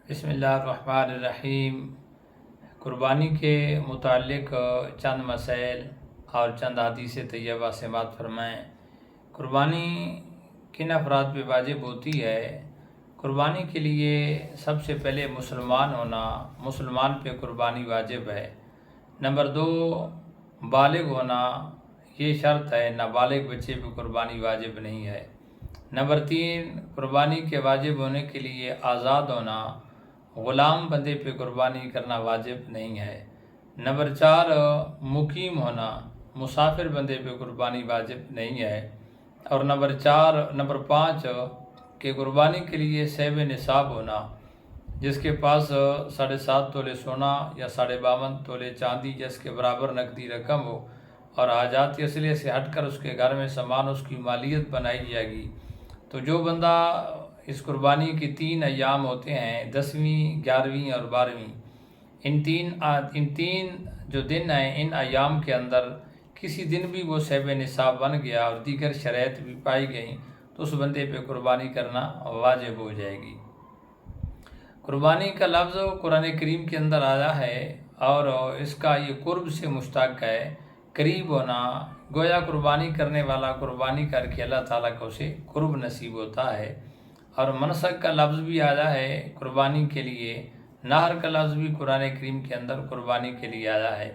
بسم اللہ الرحمن الرحیم۔ قربانی کے متعلق چند مسائل اور چند حدیث طیبہ سماعت فرمائیں۔ قربانی کن افراد پہ واجب ہوتی ہے؟ قربانی کے لیے سب سے پہلے مسلمان ہونا، مسلمان پہ قربانی واجب ہے۔ نمبر 2، بالغ ہونا، یہ شرط ہے، نابالغ بچے پہ قربانی واجب نہیں ہے۔ نمبر 3، قربانی کے واجب ہونے کے لیے آزاد ہونا، غلام بندے پہ قربانی کرنا واجب نہیں ہے۔ نمبر 4، مقیم ہونا، مسافر بندے پہ قربانی واجب نہیں ہے۔ اور نمبر 5 کہ قربانی کے لیے صاحب نصاب ہونا، جس کے پاس 7.5 تولے سونا یا 52.5 تولے چاندی جس کے برابر نقدی رقم ہو اور حاجات اصلیہ سے ہٹ کر اس کے گھر میں سامان اس کی مالیت بنائی جائے گی۔ تو جو بندہ اس قربانی کے 3 ایام ہوتے ہیں، 10ویں، 11ویں اور 12ویں، ان تین جو دن ہیں، ان ایام کے اندر کسی دن بھی وہ صاحب نصاب بن گیا اور دیگر شرائط بھی پائی گئیں تو اس بندے پہ قربانی کرنا واجب ہو جائے گی۔ قربانی کا لفظ قرآن کریم کے اندر آیا ہے اور اس کا یہ قرب سے مشتق ہے، قریب ہونا، گویا قربانی کرنے والا قربانی کر کے اللہ تعالیٰ کو اسے قرب نصیب ہوتا ہے۔ اور منسک کا لفظ بھی آیا ہے قربانی کے لیے، نہر کا لفظ بھی قرآن کریم کے اندر قربانی کے لیے آیا ہے۔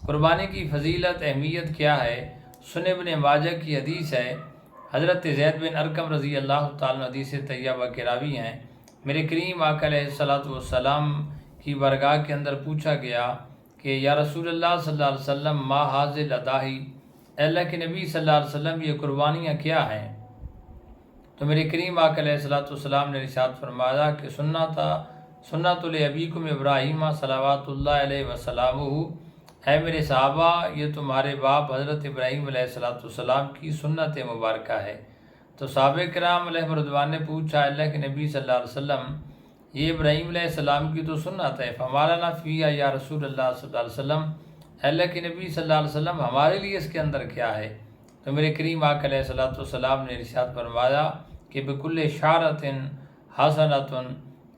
قربانی کی فضیلت، اہمیت کیا ہے؟ سنن ابن ماجہ کی حدیث ہے، حضرت زید بن ارقم رضی اللہ تعالیٰ حدیث طیبہ کے راوی ہیں، میرے کریم آقا علیہ الصلوۃ والسلام کی بارگاہ کے اندر پوچھا گیا کہ یا رسول اللہ صلی اللہ علیہ وسلم ما حاضل اداہی، اللہ کے نبی صلی اللہ علیہ وسلم یہ قربانیاں کیا ہیں؟ تو میرے کریم آقا علیہ الصلوۃ والسلام نے ارشاد فرمایا کہ سنت ابیکم ابراہیم صلوات اللہ علیہ وسلم، اے میرے صحابہ، یہ تمہارے باپ حضرت ابراہیم علیہ الصلوۃ والسلام کی سنت مبارکہ ہے۔ تو صحابہ کرام علیہ رضوان نے پوچھا اللہ کے نبی صلی اللہ علیہ وسلم، یہ ابراہیم علیہ السلام کی تو سنت ہے، فما لنا فیہا یا رسول اللہ صلی اللہ علیہ وسلم، اللہ کے نبی صلی اللہ علیہ وسلم ہمارے لیے اس کے اندر کیا ہے؟ تو میرے کریم آقا علیہ الصلوۃ والسلام نے ارشاد فرمایا کہ بکل شعرۃ حسنۃ،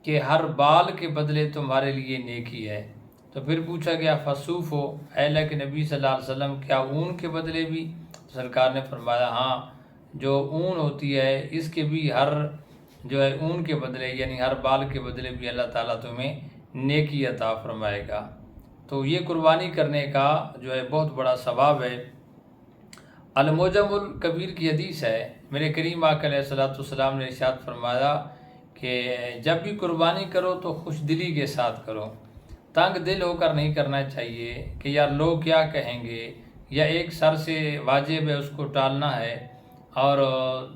کہ ہر بال کے بدلے تمہارے لیے نیکی ہے۔ تو پھر پوچھا گیا فصوف، اے اللہ کے نبی صلی اللہ علیہ وسلم کیا اون کے بدلے بھی؟ سرکار نے فرمایا ہاں، جو اون ہوتی ہے اس کے بھی ہر جو ہے اون کے بدلے، یعنی ہر بال کے بدلے بھی اللہ تعالیٰ تمہیں نیکی عطا فرمائے گا۔ تو یہ قربانی کرنے کا جو ہے بہت بڑا ثواب ہے۔ المعجم الکبیر کی حدیث ہے، میرے کریم آقا علیہ الصلوۃ والسلام نے ارشاد فرمایا کہ جب بھی قربانی کرو تو خوش دلی کے ساتھ کرو، تنگ دل ہو کر نہیں کرنا چاہیے کہ یار لوگ کیا کہیں گے، یا ایک سر سے واجب ہے اس کو ٹالنا ہے اور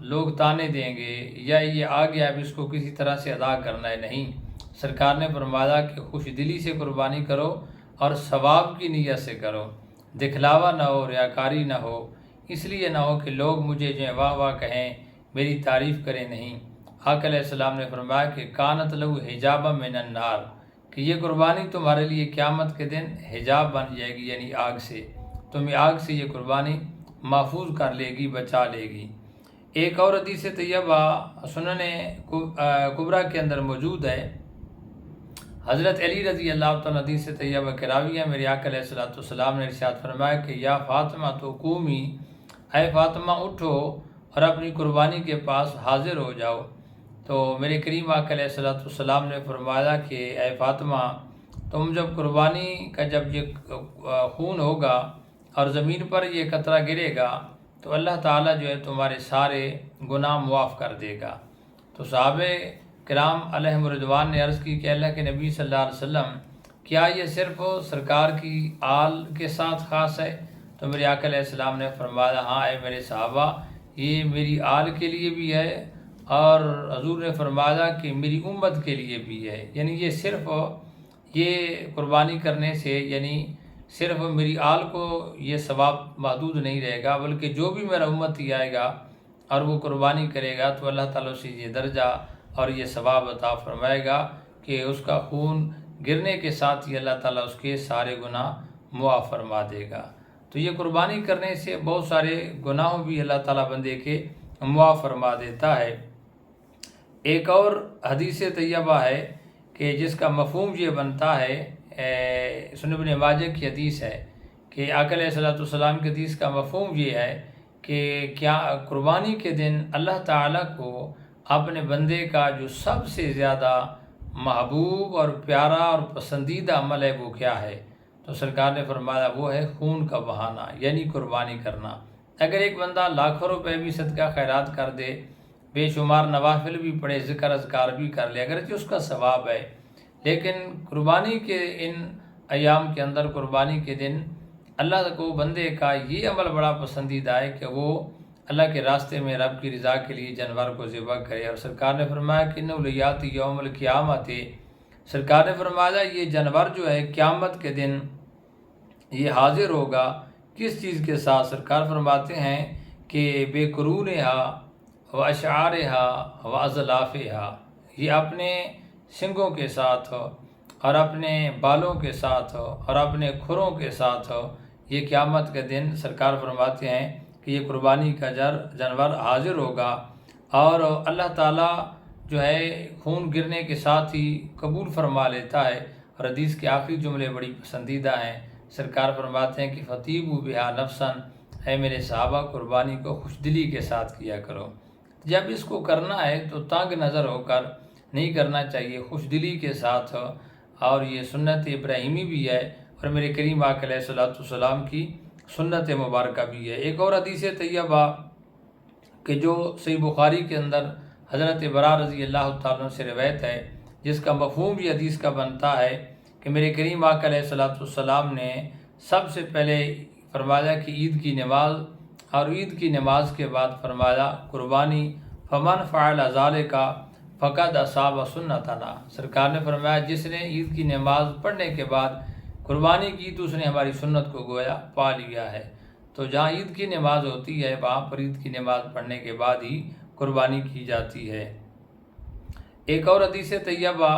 لوگ تانے دیں گے، یا یہ آ گیا اب اس کو کسی طرح سے ادا کرنا ہے۔ نہیں، سرکار نے فرمایا کہ خوش دلی سے قربانی کرو اور ثواب کی نیت سے کرو، دکھلاوا نہ ہو، ریاکاری نہ ہو، اس لیے نہ ہو کہ لوگ مجھے جو واہ واہ کہیں، میری تعریف کریں۔ نہیں، آقا علیہ السلام نے فرمایا کہ کانت لہو حجابا من النار، کہ یہ قربانی تمہارے لیے قیامت کے دن حجاب بن جائے گی، یعنی آگ سے، تمہیں آگ سے یہ قربانی محفوظ کر لے گی، بچا لے گی۔ ایک اور حدیث طیبہ سنن کبریٰ کے اندر موجود ہے، حضرت علی رضی اللہ تعالیٰ حدیث طیبہ کے راوی ہیں، میرے آقا علیہ الصلوۃ والسلام نے ارشاد فرمایا کہ یا فاطمہ تو قومی، اے فاطمہ اٹھو اور اپنی قربانی کے پاس حاضر ہو جاؤ۔ تو میرے کریم آقا علیہ الصلوۃ والسلام نے فرمایا کہ اے فاطمہ، تم جب قربانی کا جب یہ خون ہوگا اور زمین پر یہ قطرہ گرے گا تو اللہ تعالیٰ جو ہے تمہارے سارے گناہ معاف کر دے گا۔ تو صحابہ کرام علیہ رضوان نے عرض کی کہ اللہ کے نبی صلی اللہ علیہ وسلم کیا یہ صرف سرکار کی آل کے ساتھ خاص ہے؟ تو میرے آقا علیہ السلام نے فرمایا ہاں اے میرے صحابہ، یہ میری آل کے لیے بھی ہے اور حضور نے فرمایا کہ میری امت کے لیے بھی ہے، یعنی یہ صرف یہ قربانی کرنے سے یعنی صرف میری آل کو یہ ثواب محدود نہیں رہے گا، بلکہ جو بھی میرا امتی آئے گا اور وہ قربانی کرے گا تو اللہ تعالیٰ سے یہ درجہ اور یہ ثواب عطا فرمائے گا کہ اس کا خون گرنے کے ساتھ ہی اللہ تعالیٰ اس کے سارے گناہ معاف فرما دے گا۔ تو یہ قربانی کرنے سے بہت سارے گناہوں بھی اللہ تعالیٰ بندے کے معاف فرما دیتا ہے۔ ایک اور حدیث طیبہ ہے کہ جس کا مفہوم یہ بنتا ہے، سنن ابن ماجہ کی حدیث ہے کہ آقا علیہ الصلوۃ والسلام کی حدیث کا مفہوم یہ ہے کہ کیا قربانی کے دن اللہ تعالیٰ کو اپنے بندے کا جو سب سے زیادہ محبوب اور پیارا اور پسندیدہ عمل ہے وہ کیا ہے؟ تو سرکار نے فرمایا وہ ہے خون کا بہانا، یعنی قربانی کرنا۔ اگر ایک بندہ لاکھوں روپے بھی صدقہ خیرات کر دے، بے شمار نوافل بھی پڑھے، ذکر اذکار بھی کر لے، اگرچہ اس کا ثواب ہے، لیکن قربانی کے ان ایام کے اندر، قربانی کے دن اللہ کو بندے کا یہ عمل بڑا پسندیدہ ہے کہ وہ اللہ کے راستے میں رب کی رضا کے لیے جانور کو ذبح کرے۔ اور سرکار نے فرمایا کہ نولیات یوم القیامت، سرکار نے فرمایا یہ جانور جو ہے قیامت کے دن یہ حاضر ہوگا کس چیز کے ساتھ؟ سرکار فرماتے ہیں کہ بے قرونہا و اشعارہا و اضلافہا، یہ اپنے سنگوں کے ساتھ اور اپنے بالوں کے ساتھ اور اپنے کھروں کے ساتھ یہ قیامت کے دن سرکار فرماتے ہیں کہ یہ قربانی کا جانور حاضر ہوگا، اور اللہ تعالیٰ جو ہے خون گرنے کے ساتھ ہی قبول فرما لیتا ہے۔ اور حدیث کے آخری جملے بڑی پسندیدہ ہیں، سرکار فرماتے ہیں کہ فطیبوا بہا نفساً، اے میرے صحابہ قربانی کو خوش دلی کے ساتھ کیا کرو۔ جب اس کو کرنا ہے تو تنگ نظر ہو کر نہیں کرنا چاہیے، خوش دلی کے ساتھ، اور یہ سنت ابراہیمی بھی ہے اور میرے کریم آقا علیہ الصلوۃ والسلام کی سنت مبارکہ بھی ہے۔ ایک اور حدیث طیبہ کہ جو صحیح بخاری کے اندر حضرت برا رضی اللہ تعالیٰ عنہ سے روایت ہے، جس کا مفہوم بھی حدیث کا بنتا ہے کہ میرے کریم آقا علیہ الصلوۃ والسلام نے سب سے پہلے فرمایا کہ عید کی نماز، اور عید کی نماز کے بعد فرمایا قربانی، فمن فعل ذلک فقد اصاب سنتنا، سرکار نے فرمایا جس نے عید کی نماز پڑھنے کے بعد قربانی کی تو اس نے ہماری سنت کو گویا پا لیا ہے۔ تو جہاں عید کی نماز ہوتی ہے وہاں پر عید کی نماز پڑھنے کے بعد ہی قربانی کی جاتی ہے۔ ایک اور حدیث طیبہ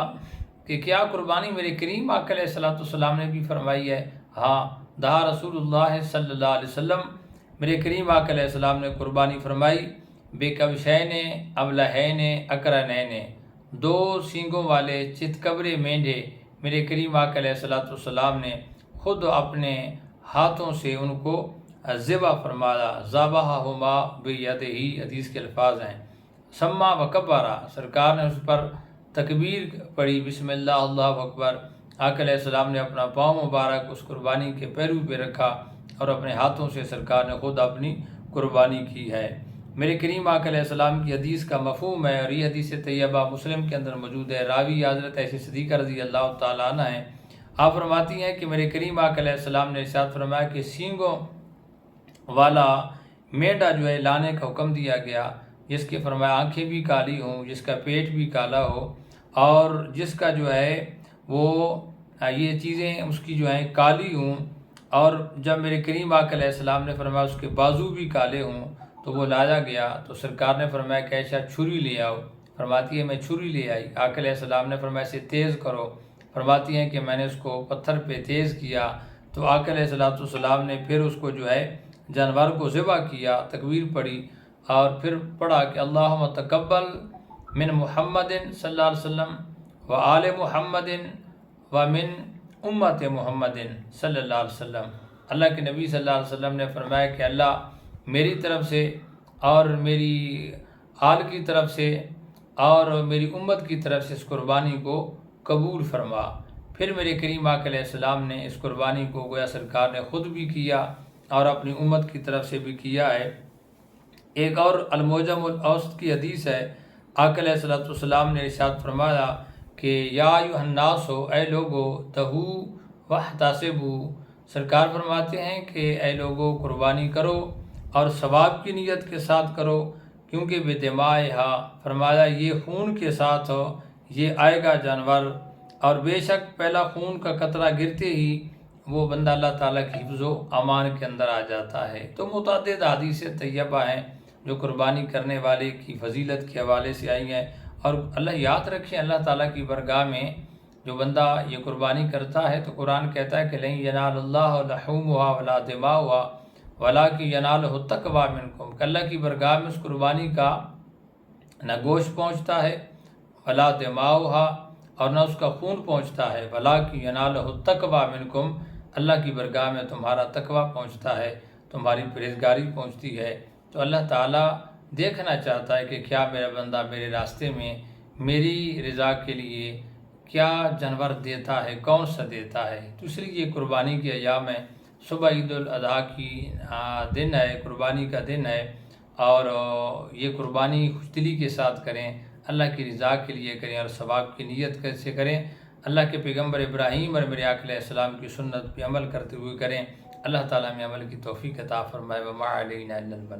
کہ کیا قربانی میرے کریم آقا علیہ الصلوۃ والسلام نے بھی فرمائی ہے؟ ہاں، دہا رسول اللہ صلی اللہ علیہ وسلم، میرے کریم آقا علیہ السلام نے قربانی فرمائی بے کبشین ابلہین اقرنین، دو سینگوں والے چتکبرے مینڈے میرے کریم آقا علیہ الصلوۃ والسلام نے خود اپنے ہاتھوں سے ان کو ذبح فرمایا، ذبحہما بیدہ، حدیث کے الفاظ ہیں، سما وکبرا، سرکار نے اس پر تکبیر پڑھی، بسم اللہ اللہ اکبر، آقا علیہ السلام نے اپنا پاؤں مبارک اس قربانی کے پیرو پہ رکھا اور اپنے ہاتھوں سے سرکار نے خود اپنی قربانی کی ہے۔ میرے کریم آقا علیہ السلام کی حدیث کا مفہوم ہے، اور یہ حدیث طیبہ مسلم کے اندر موجود ہے، راوی حضرت عائشہ صدیقہ رضی اللہ تعالیٰ عنہ ہیں۔ آپ فرماتی ہیں کہ میرے کریم آقا علیہ السلام نے ارشاد فرمایا کہ سینگوں والا مینڈا جو ہے لانے کا حکم دیا گیا، جس کی فرمایا آنکھیں بھی کالی ہوں، جس کا پیٹ بھی کالا ہو، اور جس کا جو ہے وہ یہ چیزیں اس کی جو ہیں کالی ہوں، اور جب میرے کریم آقا علیہ السلام نے فرمایا اس کے بازو بھی کالے ہوں تو وہ لایا گیا، تو سرکار نے فرمایا کہ عائشہ چھری لے آؤ، فرماتی ہے میں چھری لے آئی، آقا علیہ السلام نے فرمایا اسے تیز کرو، فرماتی ہیں کہ میں نے اس کو پتھر پہ تیز کیا، تو آقا علیہ السلام نے پھر اس کو جو ہے جانور کو ذبح کیا، تکبیر پڑھی، اور پھر پڑھا کہ اللہم تقبل من محمد صلی اللہ علیہ وسلم و آل محمد و من امت محمد صلی اللہ علیہ وسلم، اللہ کے نبی صلی اللہ علیہ وسلم نے فرمایا کہ اللہ میری طرف سے اور میری آل کی طرف سے اور میری امت کی طرف سے اس قربانی کو قبول فرما۔ پھر میرے کریم آقا علیہ السلام نے اس قربانی کو گویا سرکار نے خود بھی کیا اور اپنی امت کی طرف سے بھی کیا ہے۔ ایک اور المعجم الاوسط کی حدیث ہے، آقا علیہ السلام نے ارشاد فرمایا کہ یا ایھا الناس، اے لوگو، تہو واحتسبوا، سرکار فرماتے ہیں کہ اے لوگو قربانی کرو اور ثواب کی نیت کے ساتھ کرو، کیونکہ بدمائہا، فرمایا یہ خون کے ساتھ یہ آئے گا جانور، اور بے شک پہلا خون کا قطرہ گرتے ہی وہ بندہ اللہ تعالیٰ کی حفظ و امان کے اندر آ جاتا ہے۔ تو متعدد حدیث طیبہ ہیں جو قربانی کرنے والے کی فضیلت کے حوالے سے آئی ہیں، اور اللہ یاد رکھیں اللہ تعالیٰ کی برگاہ میں جو بندہ یہ قربانی کرتا ہے تو قرآن کہتا ہے کہ لن ینال اللہ لحومها ولا دماؤها ولکن ینالہ التقوی منکم، کہ اللہ کی برگاہ میں اس قربانی کا نہ گوشت پہنچتا ہے ولا دماؤها، اور نہ اس کا خون پہنچتا ہے، وَلَٰكِن يَنَالُهُ التَّقْوَىٰ مِنکم، اللہ کی برگاہ میں تمہارا تقویٰ پہنچتا ہے، تمہاری پرہیزگاری پہنچتی ہے۔ تو اللہ تعالیٰ دیکھنا چاہتا ہے کہ کیا میرا بندہ میرے راستے میں میری رضا کے لیے کیا جانور دیتا ہے، کون سا دیتا ہے۔ تو اس لیے یہ قربانی کے ایام ہے، صبح عید الاضحیٰ کی دن ہے، قربانی کا دن ہے، اور یہ قربانی خوشدلی کے ساتھ کریں، اللہ کی رضا کے لیے کریں اور ثواب کی نیت کیسے کریں، اللہ کے پیغمبر ابراہیم اور میرے آقا علیہ السلام کی سنت پہ عمل کرتے ہوئے کریں۔ اللہ تعالیٰ میں عمل کی توفیق عطا فرمائے۔ وما علینا الا البلاغ۔